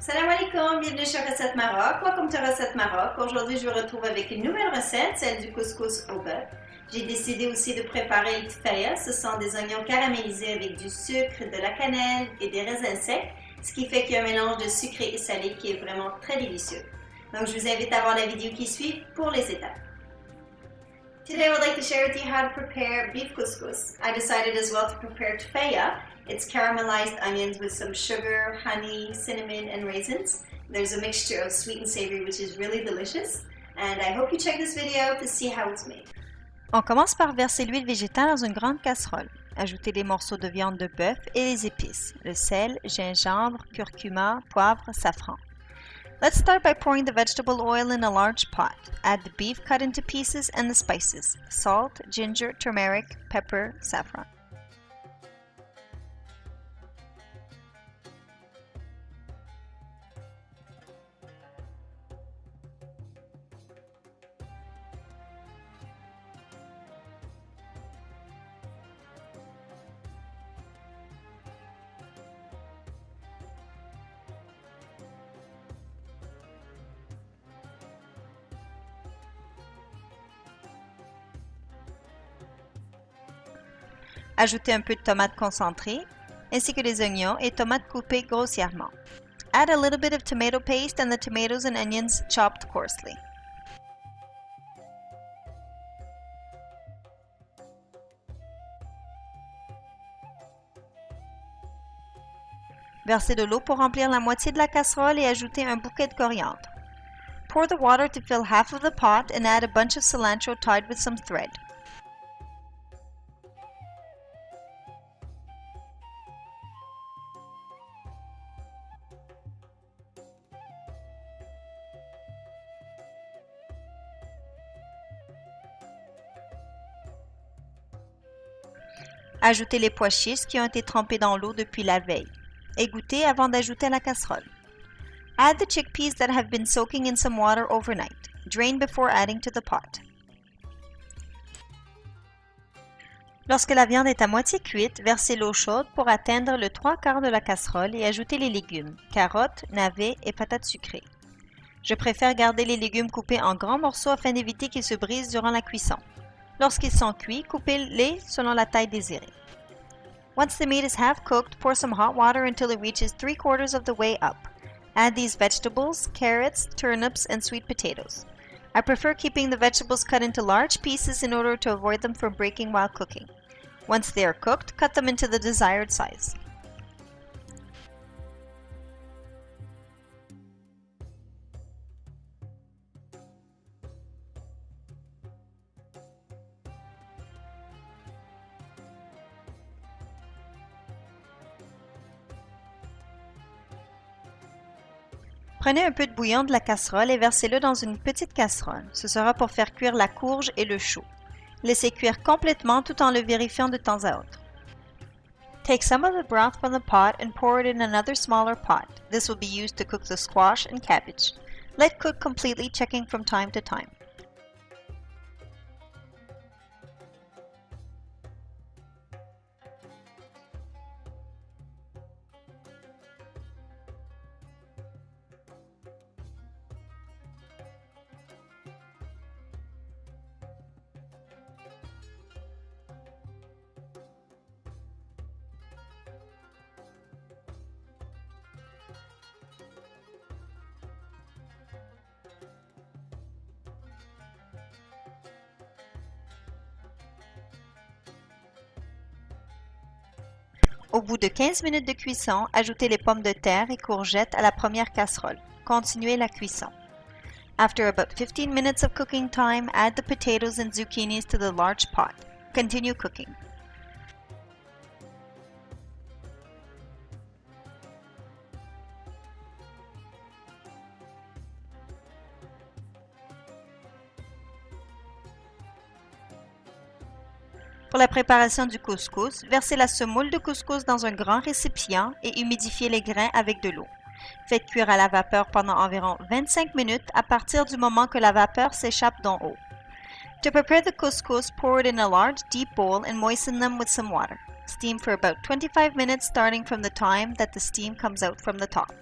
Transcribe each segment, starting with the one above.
Salam alaikum, bienvenue chez Recette Maroc. Welcome to Recette Maroc. Aujourd'hui, je vous retrouve avec une nouvelle recette, celle du couscous au bœuf. J'ai décidé aussi de préparer le tfaya. Ce sont des oignons caramélisés avec du sucre, de la cannelle et des raisins secs, ce qui fait qu'il y a un mélange de sucré et salé qui est vraiment très délicieux. Donc, je vous invite à voir la vidéo qui suit pour les étapes. Today I would like to share with you how to prepare beef couscous. I decided as well to prepare tfaya. It's caramelized onions with some sugar, honey, cinnamon, and raisins. There's a mixture of sweet and savory which is really delicious. And I hope you check this video to see how it's made. On commence par verser l'huile végétale dans une grande casserole. Ajoutez les morceaux de viande de bœuf et les épices, le sel, gingembre, curcuma, poivre, safran. Let's start by pouring the vegetable oil in a large pot. Add the beef cut into pieces and the spices, salt, ginger, turmeric, pepper, saffron. Ajoutez un peu de tomate concentrée, ainsi que les oignons et tomates coupées grossièrement. Add a little bit of tomato paste and the tomatoes and onions chopped coarsely. Versez de l'eau pour remplir la moitié de la casserole et ajoutez un bouquet de coriandre. Pour the water to fill half of the pot and add a bunch of cilantro tied with some thread. Ajoutez les pois chiches qui ont été trempés dans l'eau depuis la veille. Égouttez avant d'ajouter à la casserole. Add the chickpeas that have been soaking in some water overnight. Drain before adding to the pot. Lorsque la viande est à moitié cuite, versez l'eau chaude pour atteindre le 3/4 de la casserole et ajoutez les légumes, carottes, navets et patates sucrées. Je préfère garder les légumes coupés en grands morceaux afin d'éviter qu'ils se brisent durant la cuisson. Lorsqu'ils sont cuits, coupez-les selon la taille désirée. Once the meat is half cooked, pour some hot water until it reaches 3/4 of the way up. Add these vegetables, carrots, turnips, and sweet potatoes. I prefer keeping the vegetables cut into large pieces in order to avoid them from breaking while cooking. Once they are cooked, cut them into the desired size. Prenez un peu de bouillon de la casserole et versez-le dans une petite casserole. Ce sera pour faire cuire la courge et le chou. Laissez cuire complètement tout en le vérifiant de temps à autre. Take some of the broth from the pot and pour it in another smaller pot. This will be used to cook the squash and cabbage. Let cook completely, checking from time to time. Au bout de 15 minutes de cuisson, ajoutez les pommes de terre et courgettes à la première casserole. Continuez la cuisson. After about 15 minutes of cooking time, add the potatoes and zucchinis to the large pot. Continue cooking. Pour la préparation du couscous, versez la semoule de couscous dans un grand récipient et humidifiez les grains avec de l'eau. Faites cuire à la vapeur pendant environ 25 minutes à partir du moment que la vapeur s'échappe d'en haut. To prepare the couscous, pour it in a large, deep bowl and moisten them with some water. Steam for about 25 minutes starting from the time that the steam comes out from the top.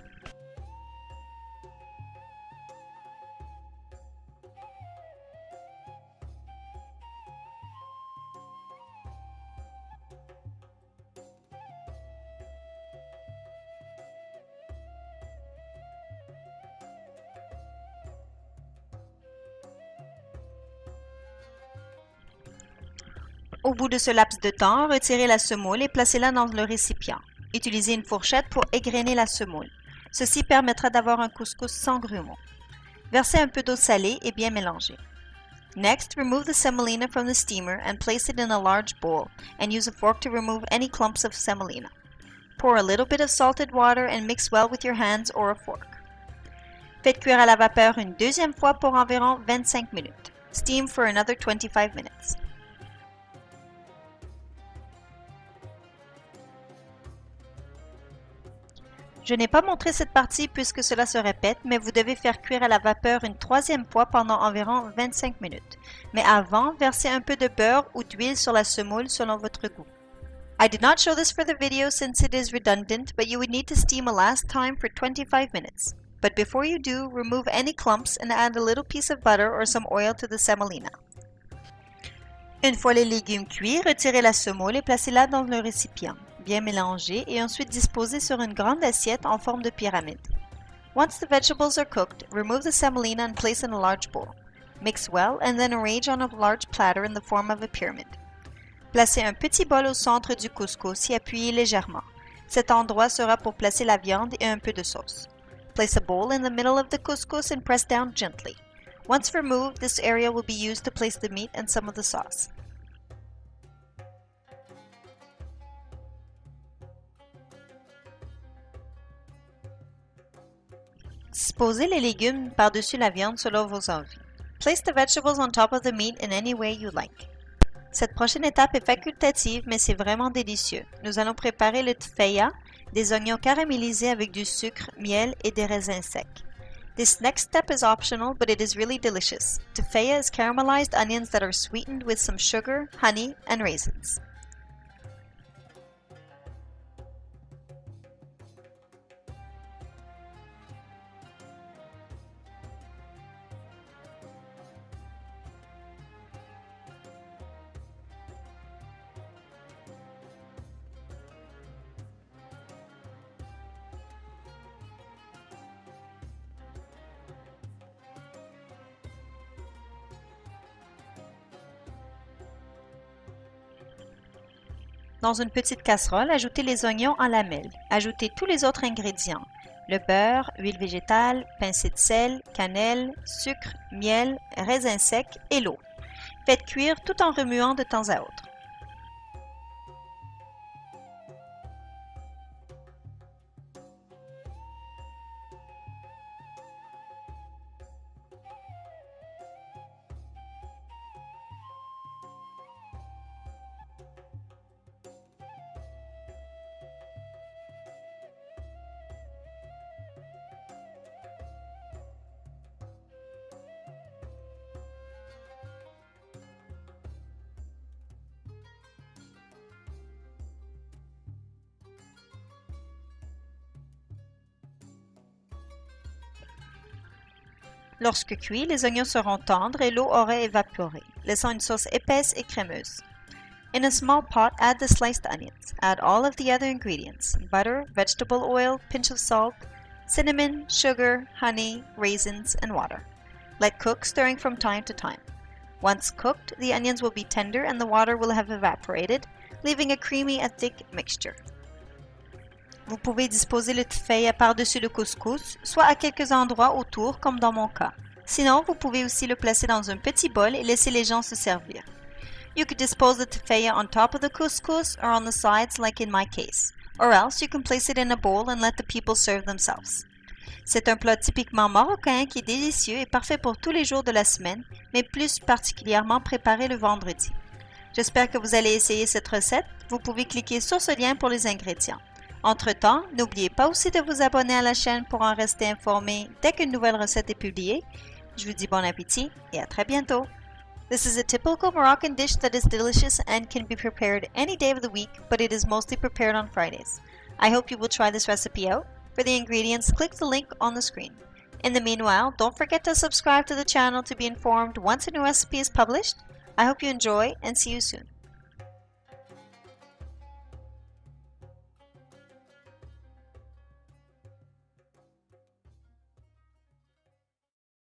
Au bout de ce laps de temps, retirez la semoule et placez-la dans le récipient. Utilisez une fourchette pour égrener la semoule. Ceci permettra d'avoir un couscous sans grumeaux. Versez un peu d'eau salée et bien mélanger. Next, remove the semolina from the steamer and place it in a large bowl and use a fork to remove any clumps of semolina. Pour a little bit of salted water and mix well with your hands or a fork. Faites cuire à la vapeur une deuxième fois pour environ 25 minutes. Steam for another 25 minutes. Je n'ai pas montré cette partie puisque cela se répète, mais vous devez faire cuire à la vapeur une troisième fois pendant environ 25 minutes. Mais avant, versez un peu de beurre ou d'huile sur la semoule selon votre goût. I did not show this for the video since it is redundant, but you would need to steam a last time for 25 minutes. But before you do, remove any clumps and add a little piece of butter or some oil to the semolina. Une fois les légumes cuits, retirez la semoule et placez-la dans le récipient. Bien mélanger et ensuite disposer sur une grande assiette en forme de pyramide. Once the vegetables are cooked, remove the semolina and place in a large bowl. Mix well and then arrange on a large platter in the form of a pyramid. Placez un petit bol au centre du couscous et appuyez légèrement. Cet endroit sera pour placer la viande et un peu de sauce. Place a bowl in the middle of the couscous and press down gently. Once removed, this area will be used to place the meat and some of the sauce. Disposez les légumes par-dessus la viande selon vos envies. Place the vegetables on top of the meat in any way you like. Cette prochaine étape est facultative, mais c'est vraiment délicieux. Nous allons préparer le tfeya, des oignons caramélisés avec du sucre, miel et des raisins secs. This next step is optional, but it is really delicious. Tfeya is caramelized onions that are sweetened with some sugar, honey, and raisins. Dans une petite casserole, ajoutez les oignons en lamelles. Ajoutez tous les autres ingrédients. Le beurre, huile végétale, pincée de sel, cannelle, sucre, miel, raisins secs et l'eau. Faites cuire tout en remuant de temps à autre. Lorsque cuits, les oignons seront tendres et l'eau aura évaporé, laissant une sauce épaisse et crémeuse. In a small pot, add the sliced onions. Add all of the other ingredients: butter, vegetable oil, pinch of salt, cinnamon, sugar, honey, raisins, and water. Let cook, stirring from time to time. Once cooked, the onions will be tender and the water will have evaporated, leaving a creamy and thick mixture. Vous pouvez disposer le tfeya par-dessus le couscous, soit à quelques endroits autour, comme dans mon cas. Sinon, vous pouvez aussi le placer dans un petit bol et laisser les gens se servir. You could dispose the tfeya on top of the couscous or on the sides like in my case. Or else you can place it in a bowl and let the people serve themselves. C'est un plat typiquement marocain qui est délicieux et parfait pour tous les jours de la semaine, mais plus particulièrement préparé le vendredi. J'espère que vous allez essayer cette recette. Vous pouvez cliquer sur ce lien pour les ingrédients. Entre-temps, n'oubliez pas aussi de vous abonner à la chaîne pour en rester informé dès qu'une nouvelle recette est publiée. Je vous dis bon appétit et à très bientôt. This is a typical Moroccan dish that is delicious and can be prepared any day of the week, but it is mostly prepared on Fridays. I hope you will try this recipe out. For the ingredients, click the link on the screen. In the meanwhile, don't forget to subscribe to the channel to be informed once a new recipe is published. I hope you enjoy and see you soon.